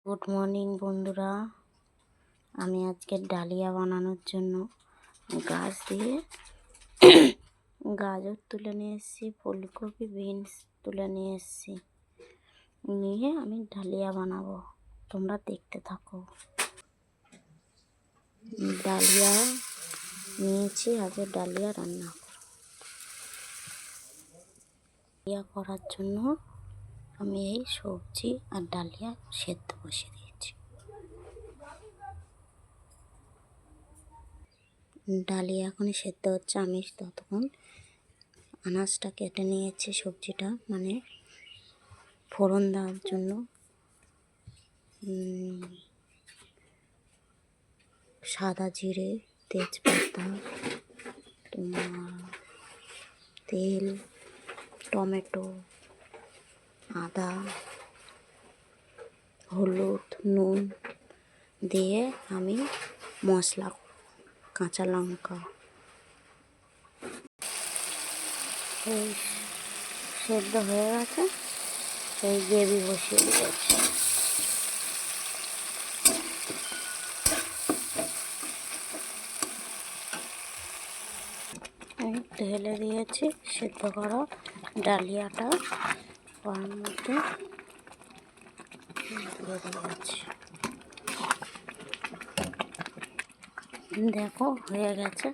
Good morning বন্ধুরা, আমি আজকে ডালিয়া বানানোর জন্য গাছ দিয়ে গাজর তুলে নিয়ে এসেছি, ফুলকপি বিনস তুলে নিয়ে এসেছি, নিয়ে আমি ডালিয়া বানাবো। তোমরা দেখতে থাকো। ডালিয়া নিয়েছি, আজকে ডালিয়া রান্না করব। ডালিয়া করার জন্য আমি এই সবজি আর ডালিয়া সেদ্ধ বসিয়ে দিয়েছি। ডালিয়া এখনই সেদ্ধ হচ্ছে, আমি ততক্ষণ আনাজটা কেটে নিয়েছি। সবজিটা মানে ফোড়ন দেওয়ার জন্য সাদা জিরে, তেজপাতা, তেল, টমেটো, আদা, হলুদ, নুন দিয়ে আমি মশলা, কাঁচা লঙ্কা, এই সেদ্ধ হয়ে গেছে, এই গ্রেভি বসিয়ে দিয়েছি। ঢেলে দিয়েছি সেদ্ধ করা ডালিয়াটা, কড়ার মধ্যে দিয়ে দিয়েছি। দেখো হয়ে গেছে,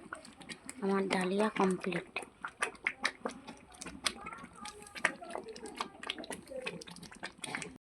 আমার ডালিয়া কমপ্লিট।